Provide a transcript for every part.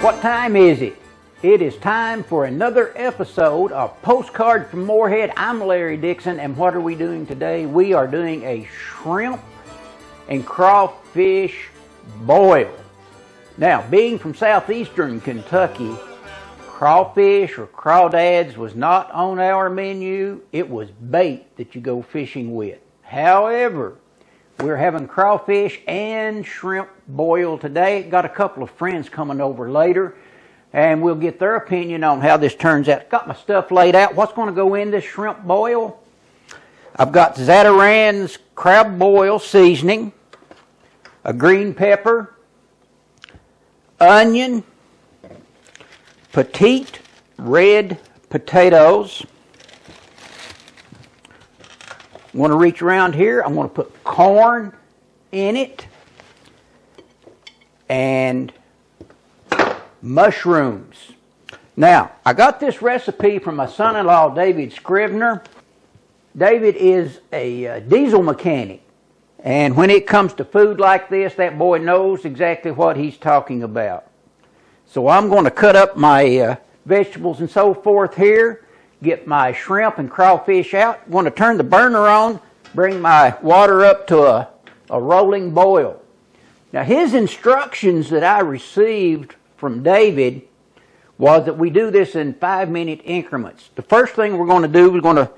What time is it? It is time for another episode of Postcard from Morehead. I'm Larry Dixon, and what are we doing today? We are doing a shrimp and crawfish boil. Now, being from southeastern Kentucky, crawfish or crawdads was not on our menu. It was bait that you go fishing with. However, we're having crawfish and shrimp boil today. Got a couple of friends coming over later, and we'll get their opinion on how this turns out. Got my stuff laid out. What's going to go in this shrimp boil? I've got Zatarain's crab boil seasoning, a green pepper, onion, petite red potatoes. I'm going to reach around here. I'm going to put corn in it and mushrooms. Now, I got this recipe from my son-in-law, David Scrivener. David is a diesel mechanic, and when it comes to food like this, that boy knows exactly what he's talking about. So I'm going to cut up my vegetables and so forth here, get my shrimp and crawfish out. I'm going to turn the burner on, bring my water up to a rolling boil. Now, his instructions that I received from David was that we do this in 5-minute increments. The first thing we're going to do,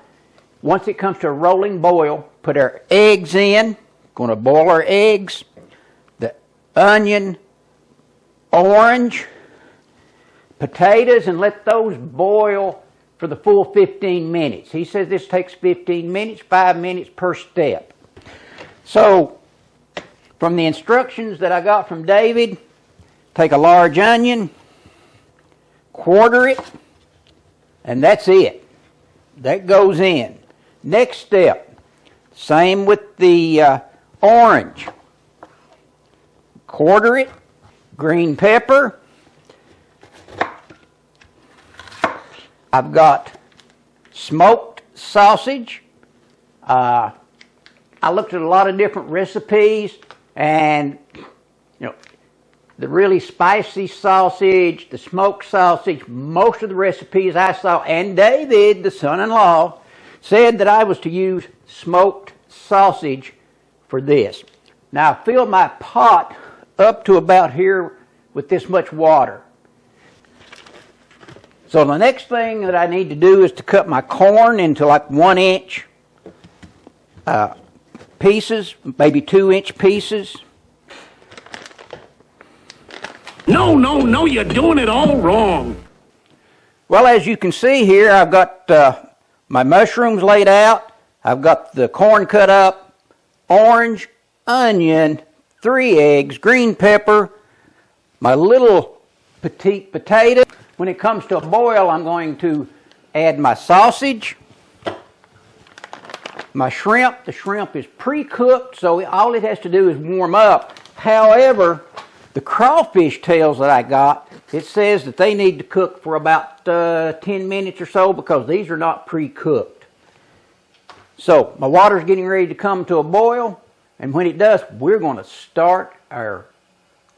once it comes to a rolling boil, put our eggs in. Going to boil our eggs, the onion, orange, potatoes, and let those boil for the full 15 minutes. He says this takes 15 minutes, 5 minutes per step. So, from the instructions that I got from David, take a large onion, quarter it, and that's it. That goes in. Next step, same with the orange. Quarter it, green pepper. I've got smoked sausage. I looked at a lot of different recipes, and the really spicy sausage, the smoked sausage, most of the recipes I saw, and David, the son-in-law, said that I was to use smoked sausage for this. Now, I filled my pot up to about here with this much water. So the next thing that I need to do is to cut my corn into like 1-inch pieces, maybe 2-inch pieces. No, you're doing it all wrong. Well, as you can see here, I've got my mushrooms laid out. I've got the corn cut up, orange, onion, 3 eggs, green pepper, my little petite potato. When it comes to a boil, I'm going to add my sausage, my shrimp. The shrimp is pre-cooked, so all it has to do is warm up. However, the crawfish tails that I got, it says that they need to cook for about 10 minutes or so because these are not pre-cooked. So my water's getting ready to come to a boil, and when it does, we're going to start our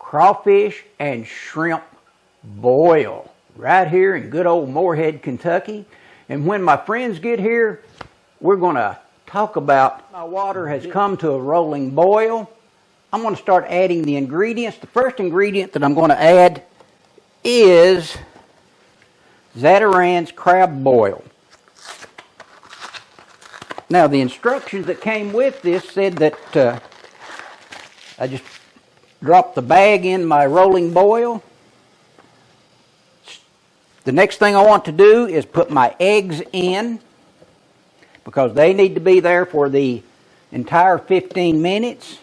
crawfish and shrimp boil right here in good old Morehead, Kentucky. And when my friends get here, we're going to talk about my water has come to a rolling boil. I'm going to start adding the ingredients. The first ingredient that I'm going to add is Zatarain's crab boil. Now, the instructions that came with this said that I just drop the bag in my rolling boil. The next thing I want to do is put my eggs in because they need to be there for the entire 15 minutes.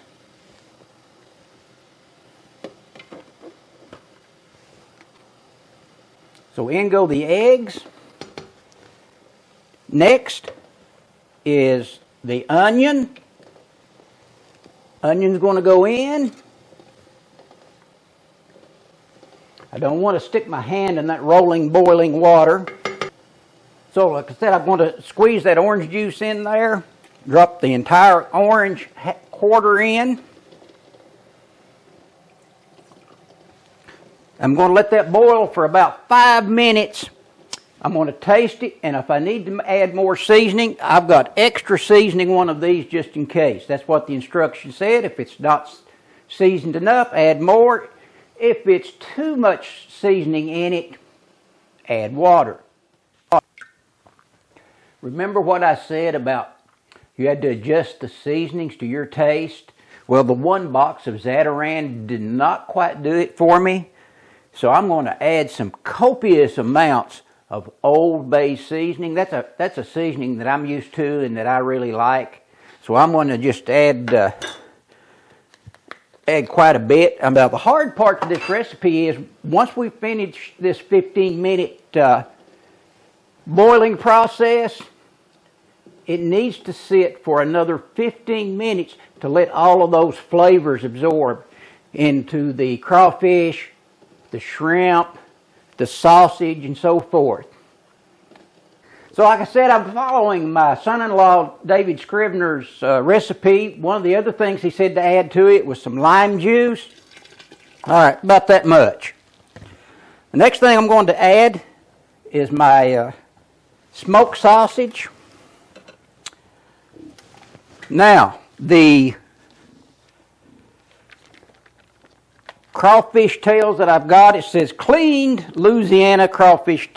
So in go the eggs. Next is the onion. Onion's going to go in. I don't want to stick my hand in that rolling, boiling water. So like I said, I'm going to squeeze that orange juice in there. Drop the entire orange quarter in. I'm going to let that boil for about 5 minutes. I'm going to taste it, and if I need to add more seasoning, I've got extra seasoning one of these just in case. That's what the instructions said. If it's not seasoned enough, add more. If it's too much seasoning in it, add water. Remember what I said about you had to adjust the seasonings to your taste? Well, the one box of Zatarain did not quite do it for me. So I'm going to add some copious amounts of Old Bay seasoning. That's a seasoning that I'm used to and that I really like. So I'm going to just add quite a bit. Now, the hard part of this recipe is once we finish this 15-minute boiling process, it needs to sit for another 15 minutes to let all of those flavors absorb into the crawfish, the shrimp, the sausage, and so forth. So like I said, I'm following my son-in-law David Scrivener's recipe. One of the other things he said to add to it was some lime juice. All right, about that much. The next thing I'm going to add is my smoked sausage. Now, the crawfish tails that I've got, it says cleaned Louisiana crawfish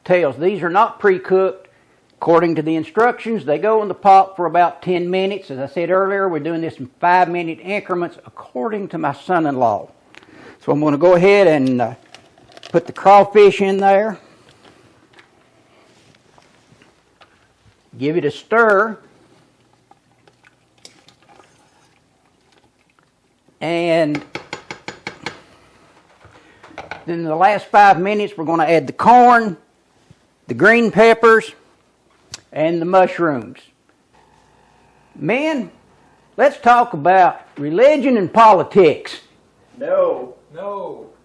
tails. These are not pre-cooked. According to the instructions, they go in the pot for about 10 minutes. As I said earlier, we're doing this in 5-minute increments according to my son-in-law. So I'm going to go ahead and put the crawfish in there. Give it a stir. And then in the last 5 minutes, we're going to add the corn, the green peppers, and the mushrooms. Men, let's talk about religion and politics. No,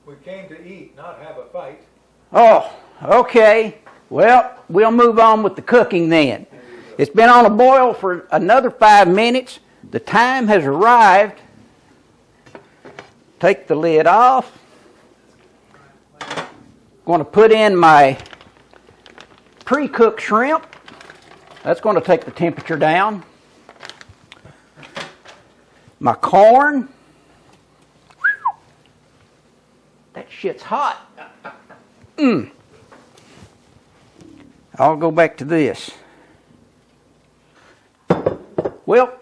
we came to eat, not have a fight. Oh, okay. Well, we'll move on with the cooking then. It's been on a boil for another 5 minutes. The time has arrived. Take the lid off. Going to put in my pre-cooked shrimp. That's going to take the temperature down. My corn. That shit's hot. I'll go back to this. Well,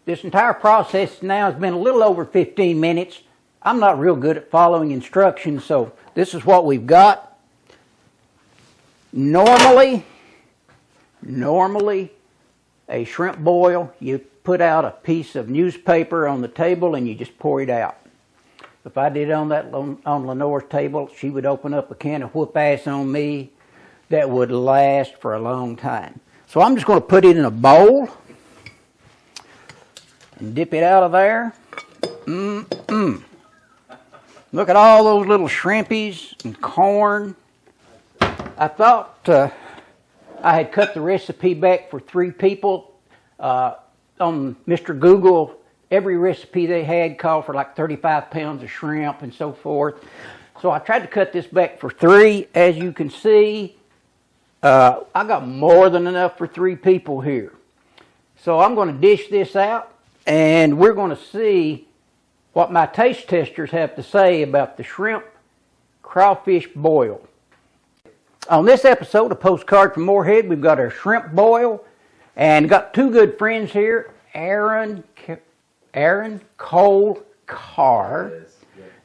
this entire process now has been a little over 15 minutes. I'm not real good at following instructions, so this is what we've got. Normally, a shrimp boil, you put out a piece of newspaper on the table and you just pour it out. If I did it on Lenore's table, she would open up a can of whoop ass on me that would last for a long time. So I'm just going to put it in a bowl and dip it out of there. Look at all those little shrimpies and corn. I thought I had cut the recipe back for 3 people. On Mr. Google, every recipe they had called for like 35 pounds of shrimp and so forth. So I tried to cut this back for 3. As you can see, I got more than enough for 3 people here. So I'm going to dish this out, and we're going to see what my taste testers have to say about the shrimp crawfish boil. On this episode of Postcard from Moorhead, we've got our shrimp boil, and got 2 good friends here, Aaron Cole Carr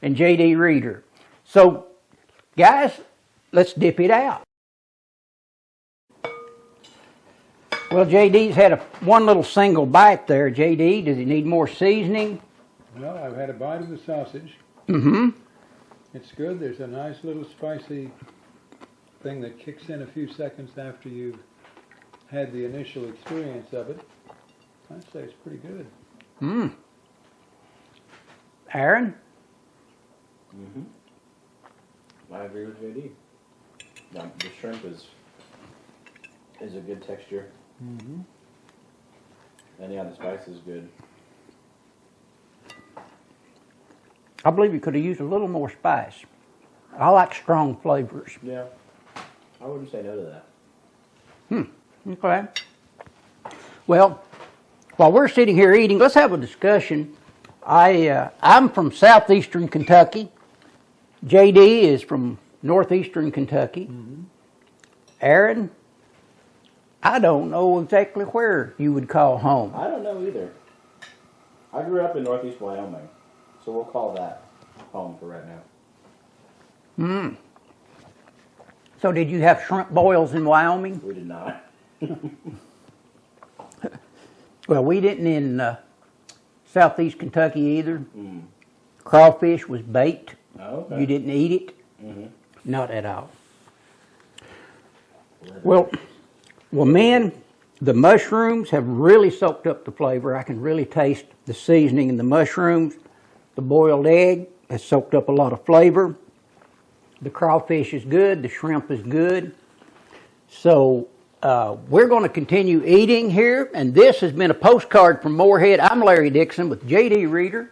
and J.D. Reeder. So, guys, let's dip it out. Well, J.D.'s had one little single bite there. J.D., does he need more seasoning? Well, I've had a bite of the sausage. It's good. There's a nice little spicy thing that kicks in a few seconds after you've had the initial experience of it. I'd say it's pretty good. Aaron? I agree with JD. The shrimp is a good texture. And yeah, the spice is good. I believe you could have used a little more spice. I like strong flavors. Yeah. I wouldn't say no to that. Okay. Well, while we're sitting here eating, let's have a discussion. I'm from southeastern Kentucky. JD is from northeastern Kentucky. Aaron, I don't know exactly where you would call home. I don't know either. I grew up in northeast Wyoming, so we'll call that home for right now. So did you have shrimp boils in Wyoming? We did not. Well, we didn't in southeast Kentucky either. Crawfish was baked. Oh, okay. You didn't eat it? Not at all. Well, men, the mushrooms have really soaked up the flavor. I can really taste the seasoning in the mushrooms. The boiled egg has soaked up a lot of flavor. The crawfish is good. The shrimp is good. So we're going to continue eating here. And this has been a postcard from Moorhead. I'm Larry Dixon with J.D. Reader,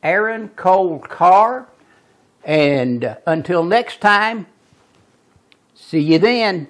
Aaron Cole Carr. And until next time, see you then.